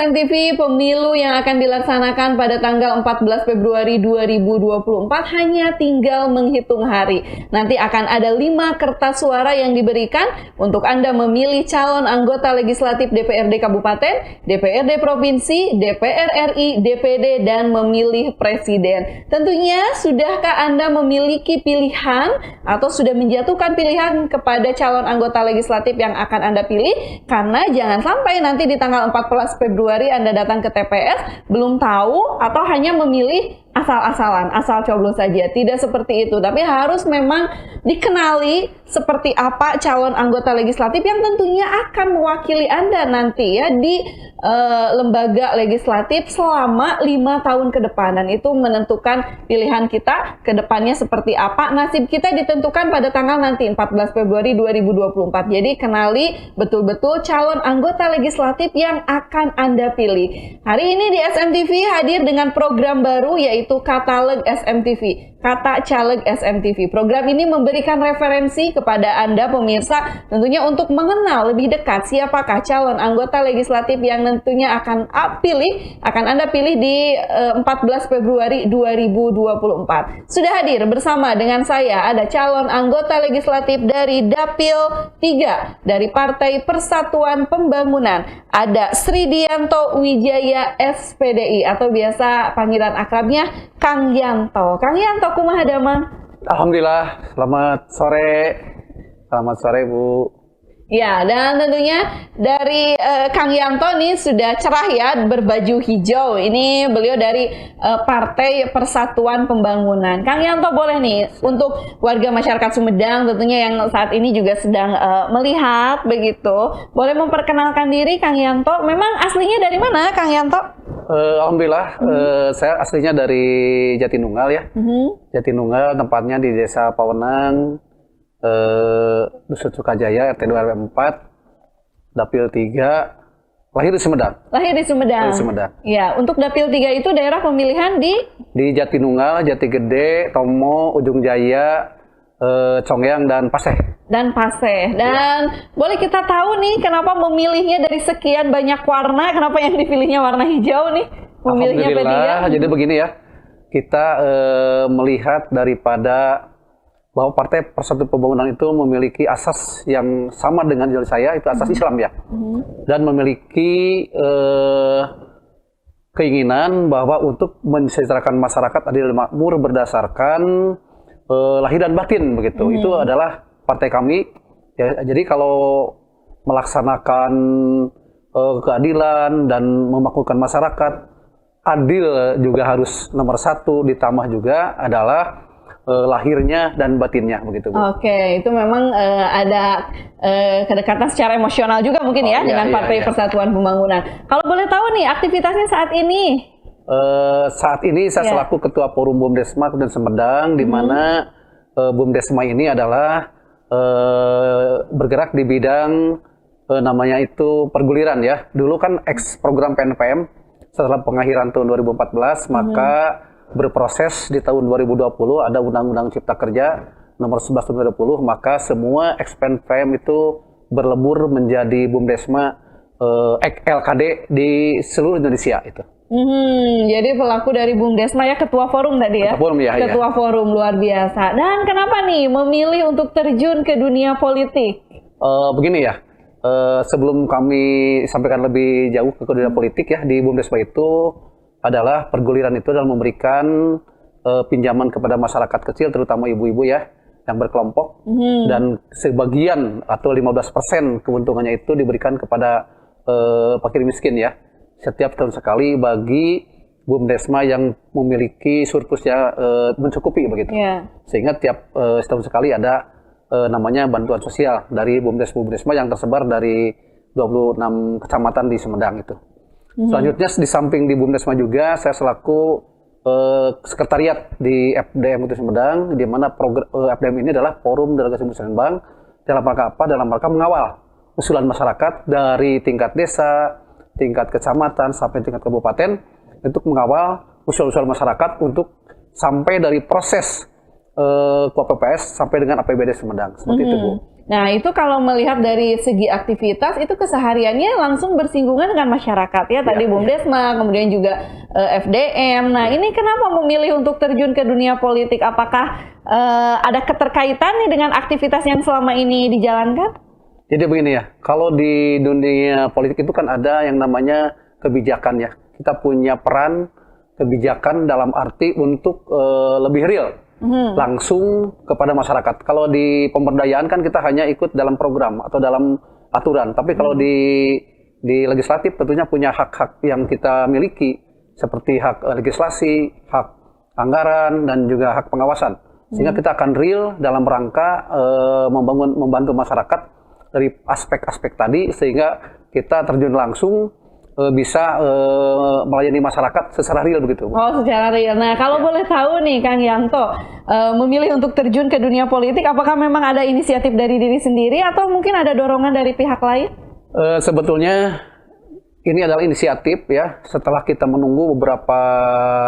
SMTV, pemilu yang akan dilaksanakan pada tanggal 14 Februari 2024 hanya tinggal menghitung hari. Nanti akan ada 5 kertas suara yang diberikan untuk Anda memilih calon anggota legislatif DPRD Kabupaten, DPRD Provinsi, DPR RI, DPD, dan memilih presiden. Tentunya, sudahkah Anda memiliki pilihan atau sudah menjatuhkan pilihan kepada calon anggota legislatif yang akan Anda pilih? Karena jangan sampai nanti di tanggal 14 Februari Anda datang ke TPS belum tahu atau hanya memilih asal-asalan, asal coblos saja. Tidak seperti itu, tapi harus memang dikenali seperti apa calon anggota legislatif yang tentunya akan mewakili Anda nanti ya di lembaga legislatif selama 5 tahun ke depan. Dan itu menentukan pilihan kita ke depannya seperti apa. Nasib kita ditentukan pada tanggal nanti 14 Februari 2024. Jadi kenali betul-betul calon anggota legislatif yang akan Anda pilih. Hari ini di SMTV hadir dengan program baru yaitu Katalog SMTV, Kata Caleg SMTV. Program ini memberikan referensi kepada Anda pemirsa tentunya untuk mengenal lebih dekat siapakah calon anggota legislatif yang tentunya akan Anda pilih di 14 Februari 2024. Sudah hadir bersama dengan saya ada calon anggota legislatif dari Dapil 3 dari Partai Persatuan Pembangunan. Ada Sridianto Wijaya SPDI atau biasa panggilan akrabnya Kang Yanto. Kang Yanto, kumaha damang? Alhamdulillah, selamat sore. Selamat sore, Bu. Ya, dan tentunya dari Kang Yanto nih sudah cerah ya, berbaju hijau. Ini beliau dari Partai Persatuan Pembangunan. Kang Yanto boleh nih untuk warga masyarakat Sumedang tentunya yang saat ini juga sedang melihat begitu. Boleh memperkenalkan diri Kang Yanto. Memang aslinya dari mana Kang Yanto? Alhamdulillah, saya aslinya dari Jatinunggal ya. Jatinunggal, tempatnya di Desa Pawenang, Dusun Sukajaya, RT 2 RW 4, Dapil 3, lahir di Sumedang. Lahir di Sumedang. Lahir di Sumedang. Ya, untuk Dapil 3 itu daerah pemilihan di Jatinunggal, Jatigede, Tomo, Ujung Jaya, Congyang, dan Paseh. Dan boleh kita tahu nih kenapa memilihnya dari sekian banyak warna, kenapa yang dipilihnya warna hijau nih? Memilihnya Alhamdulillah, jadi begini ya, kita melihat daripada bahwa Partai Persatuan Pembangunan itu memiliki asas yang sama dengan ideologi saya, itu asas Islam ya, dan memiliki keinginan bahwa untuk mensejahterakan masyarakat adil dan makmur berdasarkan lahir dan batin begitu. Itu adalah partai kami. Ya, jadi kalau melaksanakan keadilan dan memakmurkan masyarakat, adil juga harus nomor 1, ditambah juga adalah lahirnya dan batinnya begitu, Bu. Oke, itu memang ada kedekatan secara emosional juga mungkin ya dengan Partai Persatuan Pembangunan. Kalau boleh tahu nih aktivitasnya saat ini? Saat ini saya selaku Ketua Forum Bumdesma Kabupaten Sumedang, di mana Bumdesma ini adalah bergerak di bidang namanya itu perguliran ya. Dulu kan ex program PNPM, setelah pengakhiran tahun 2014 maka berproses di tahun 2020 ada Undang-Undang Cipta Kerja nomor 11 tahun 2020, maka semua ex PNPM itu berlebur menjadi Bumdesma LKD di seluruh Indonesia itu. Jadi pelaku dari Bumdesma ya, ketua forum tadi ya? Ketua forum ya. Ketua forum, luar biasa. Dan kenapa nih memilih untuk terjun ke dunia politik? Begini ya, sebelum kami sampaikan lebih jauh ke dunia politik ya, di Bumdesma itu adalah perguliran itu adalah memberikan pinjaman kepada masyarakat kecil, terutama ibu-ibu ya, yang berkelompok, dan sebagian atau 15% keuntungannya itu diberikan kepada fakir miskin ya, setiap tahun sekali bagi Bumdesma yang memiliki surplusnya mencukupi begitu. Sehingga tiap setahun sekali ada namanya bantuan sosial dari Bumdesma yang tersebar dari 26 kecamatan di Sumedang itu. Selanjutnya di samping di Bumdesma juga saya selaku sekretariat di FDM itu Sumedang, di mana FDM ini adalah Forum Delegasi Muslimbang. Dalam rangka apa? Dalam rangka mengawal usulan masyarakat dari tingkat desa, tingkat kecamatan sampai tingkat kabupaten untuk mengawal usul-usul masyarakat untuk sampai dari proses KPPS sampai dengan APBD Sumedang. Seperti itu, Bu. Nah, itu kalau melihat dari segi aktivitas, itu kesehariannya langsung bersinggungan dengan masyarakat ya. Tadi BUMDesma, kemudian juga FDM. Nah, ini kenapa memilih untuk terjun ke dunia politik? Apakah ada keterkaitan nih dengan aktivitas yang selama ini dijalankan? Jadi begini ya, kalau di dunia politik itu kan ada yang namanya kebijakan ya. Kita punya peran kebijakan dalam arti untuk lebih real. Langsung kepada masyarakat. Kalau di pemberdayaan kan kita hanya ikut dalam program atau dalam aturan. Tapi kalau di legislatif tentunya punya hak-hak yang kita miliki seperti hak legislasi, hak anggaran dan juga hak pengawasan. Sehingga kita akan real dalam rangka membantu masyarakat dari aspek-aspek tadi sehingga kita terjun langsung bisa melayani masyarakat secara real begitu. Oh, secara real. Nah, kalau boleh tahu nih Kang Yanto, memilih untuk terjun ke dunia politik, apakah memang ada inisiatif dari diri sendiri atau mungkin ada dorongan dari pihak lain? Sebetulnya ini adalah inisiatif ya, setelah kita menunggu beberapa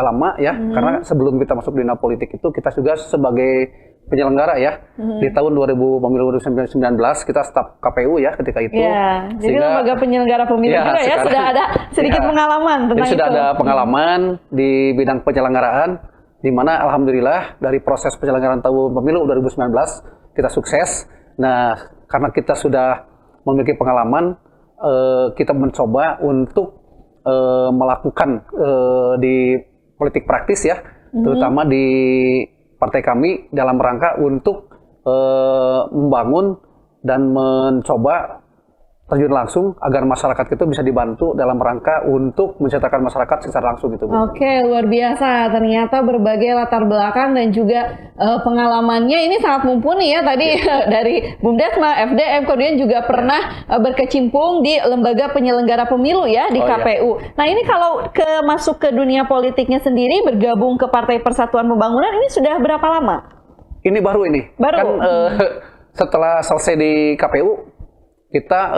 lama ya, karena sebelum kita masuk dunia politik itu kita juga sebagai penyelenggara ya. Di tahun pemilu 2019 kita staf KPU ya ketika itu. Ya, jadi lembaga penyelenggara pemilu juga ya, sudah ada sedikit pengalaman tentang jadi sudah ada pengalaman di bidang penyelenggaraan, di mana alhamdulillah dari proses penyelenggaraan tahun pemilu 2019 kita sukses. Nah, karena kita sudah memiliki pengalaman, kita mencoba untuk melakukan di politik praktis ya, terutama di partai kami dalam rangka untuk membangun dan mencoba terjun langsung agar masyarakat itu bisa dibantu dalam rangka untuk menceritakan masyarakat secara langsung gitu. Oke, luar biasa. Ternyata berbagai latar belakang dan juga pengalamannya ini sangat mumpuni ya. Tadi dari BUMDesma, FDM, kemudian juga pernah berkecimpung di lembaga penyelenggara pemilu ya di KPU. Nah, ini kalau masuk ke dunia politiknya sendiri, bergabung ke Partai Persatuan Pembangunan, ini sudah berapa lama? Ini baru ini. Baru. Kan setelah selesai di KPU kita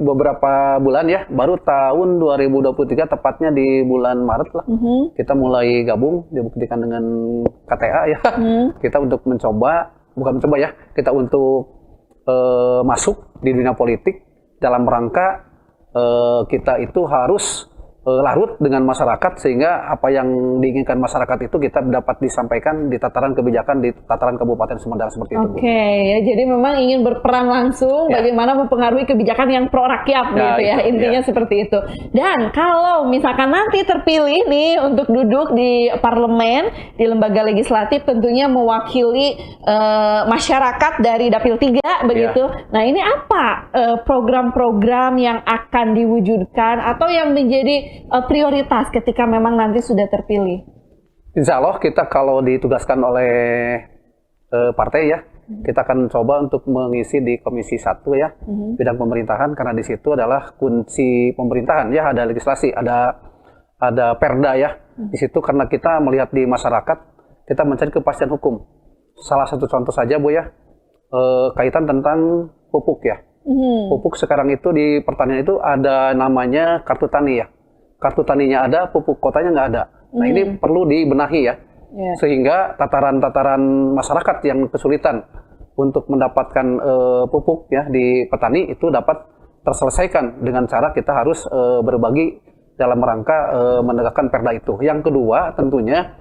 beberapa bulan ya, baru tahun 2023 tepatnya di bulan Maret lah, kita mulai gabung, dibuktikan dengan KTA ya, kita untuk bukan mencoba ya, kita untuk masuk di dunia politik dalam rangka kita itu harus larut dengan masyarakat sehingga apa yang diinginkan masyarakat itu kita dapat disampaikan di tataran kebijakan di tataran Kabupaten Sumedang seperti itu. Oke, ya jadi memang ingin berperan langsung bagaimana mempengaruhi kebijakan yang pro rakyat gitu ya, intinya seperti itu. Dan kalau misalkan nanti terpilih nih untuk duduk di parlemen, di lembaga legislatif tentunya mewakili masyarakat dari Dapil 3 begitu. Nah, ini apa program-program yang akan diwujudkan atau yang menjadi prioritas ketika memang nanti sudah terpilih? Insya Allah kita kalau ditugaskan oleh partai ya, kita akan coba untuk mengisi di Komisi 1 ya, bidang pemerintahan, karena di situ adalah kunci pemerintahan ya, ada legislasi, ada perda ya. Di situ karena kita melihat di masyarakat, kita mencari kepastian hukum. Salah satu contoh saja Bu ya, kaitan tentang pupuk ya. Pupuk sekarang itu di pertanian itu ada namanya kartu tani ya. Kartu taninya ada, pupuk kotanya nggak ada. Nah, ini perlu dibenahi ya, sehingga tataran-tataran masyarakat yang kesulitan untuk mendapatkan pupuk ya di petani itu dapat terselesaikan dengan cara kita harus berbagi dalam rangka menegakkan perda itu. Yang kedua tentunya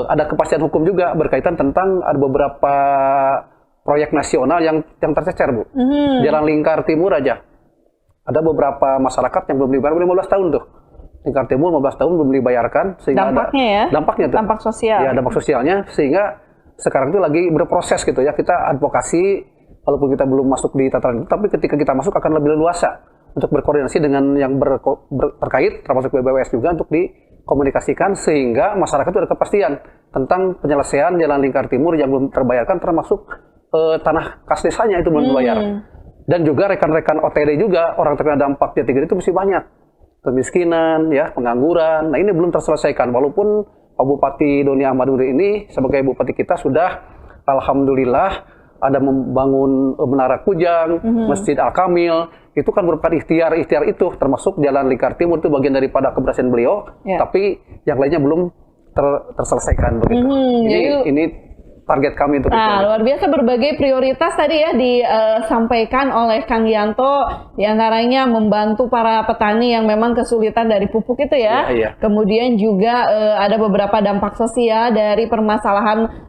ada kepastian hukum juga berkaitan tentang ada beberapa proyek nasional yang tercecer Bu. Jalan Lingkar Timur aja. Ada beberapa masyarakat yang belum dibayar 15 tahun tuh. Lingkar Timur 15 tahun belum dibayarkan sehingga dampaknya tuh. Dampak sosial. Ya, dampak sosialnya sehingga sekarang itu lagi berproses gitu ya. Kita advokasi walaupun kita belum masuk di tataran itu, tapi ketika kita masuk akan lebih leluasa untuk berkoordinasi dengan yang terkait termasuk BBWS juga untuk dikomunikasikan sehingga masyarakat itu ada kepastian tentang penyelesaian Jalan Lingkar Timur yang belum terbayarkan termasuk tanah kas desanya itu belum dibayar. Dan juga rekan-rekan OTD juga, orang terkena dampak Jati Gede itu masih banyak. Kemiskinan, ya, pengangguran. Nah, ini belum terselesaikan. Walaupun Pak Bupati Doni Ahmad Nuri ini sebagai Bupati kita sudah, alhamdulillah, ada membangun Menara Kujang, Masjid Al-Kamil. Itu kan merupakan ikhtiar itu, termasuk Jalan Lingkar Timur itu bagian daripada keberhasilan beliau. Tapi yang lainnya belum terselesaikan begitu. Ini target kami untuk itu. Nah, luar biasa berbagai prioritas tadi ya disampaikan oleh Kang Yanto, diantaranya membantu para petani yang memang kesulitan dari pupuk itu ya. Iya. Kemudian juga ada beberapa dampak sosial dari permasalahan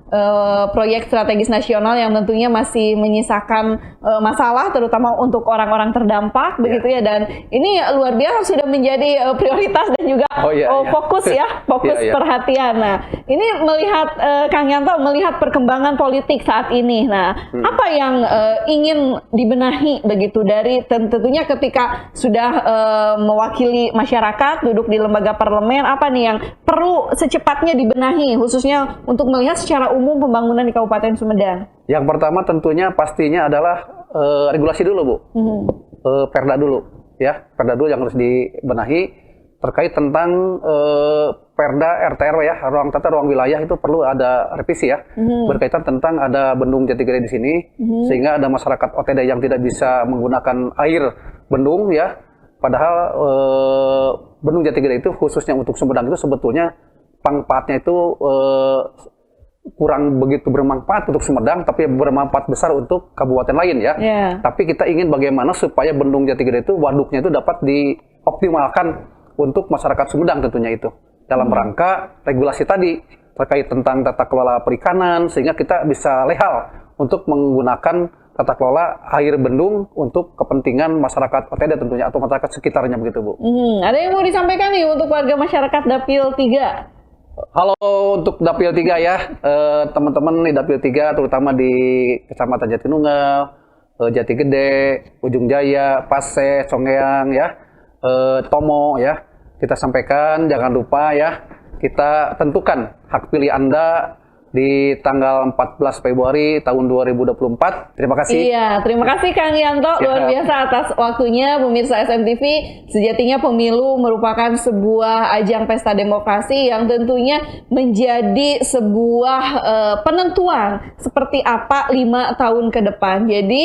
proyek strategis nasional yang tentunya masih menyisakan masalah terutama untuk orang-orang terdampak begitu ya, dan ini luar biasa sudah menjadi prioritas dan juga fokus perhatian. Nah, ini melihat Kang Yanto melihat perkembangan politik saat ini. Nah, apa yang ingin dibenahi begitu dari tentunya ketika sudah mewakili masyarakat duduk di lembaga parlemen, apa nih yang perlu secepatnya dibenahi khususnya untuk melihat secara umum pembangunan di Kabupaten Sumedang? Yang pertama tentunya pastinya adalah regulasi dulu, Bu. Perda dulu, ya. Perda dulu yang harus dibenahi terkait tentang Perda RT/RW ya, ruang tata ruang wilayah itu perlu ada revisi ya. Berkaitan tentang ada bendung Jati Gede di sini, sehingga ada masyarakat OTD yang tidak bisa menggunakan air bendung ya. Padahal bendung Jati Gede itu khususnya untuk Sumedang itu sebetulnya manfaatnya itu kurang begitu bermanfaat untuk Sumedang, tapi bermanfaat besar untuk kabupaten lain ya. Tapi kita ingin bagaimana supaya bendung Jati Gede itu waduknya itu dapat dioptimalkan untuk masyarakat Sumedang tentunya itu. Dalam rangka regulasi tadi terkait tentang tata kelola perikanan, sehingga kita bisa lehal untuk menggunakan tata kelola air bendung untuk kepentingan masyarakat OTD tentunya atau masyarakat sekitarnya begitu, Bu. Ada yang mau disampaikan nih untuk warga masyarakat Dapil 3? Halo untuk Dapil 3 ya, teman-teman di Dapil 3 terutama di Kecamatan Jatinunggal, Jati Gede, Ujung Jaya, Pase, Songgeang ya, Tomo ya. Kita sampaikan jangan lupa ya, kita tentukan hak pilih Anda di tanggal 14 Februari tahun 2024. Terima kasih. Iya, terima kasih Kang Yanto luar biasa atas waktunya. Pemirsa SMTV, sejatinya pemilu merupakan sebuah ajang pesta demokrasi yang tentunya menjadi sebuah penentuan seperti apa 5 tahun ke depan. Jadi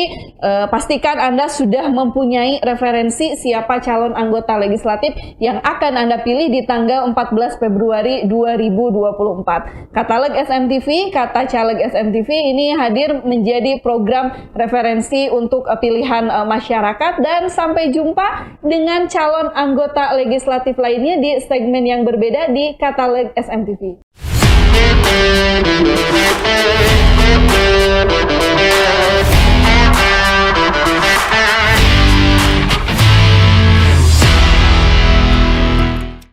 pastikan Anda sudah mempunyai referensi siapa calon anggota legislatif yang akan Anda pilih di tanggal 14 Februari 2024. Katalog SMTV, kata caleg SMTV ini hadir menjadi program referensi untuk pilihan masyarakat, dan sampai jumpa dengan calon anggota legislatif lainnya di segmen yang berbeda di Katalog SMTV.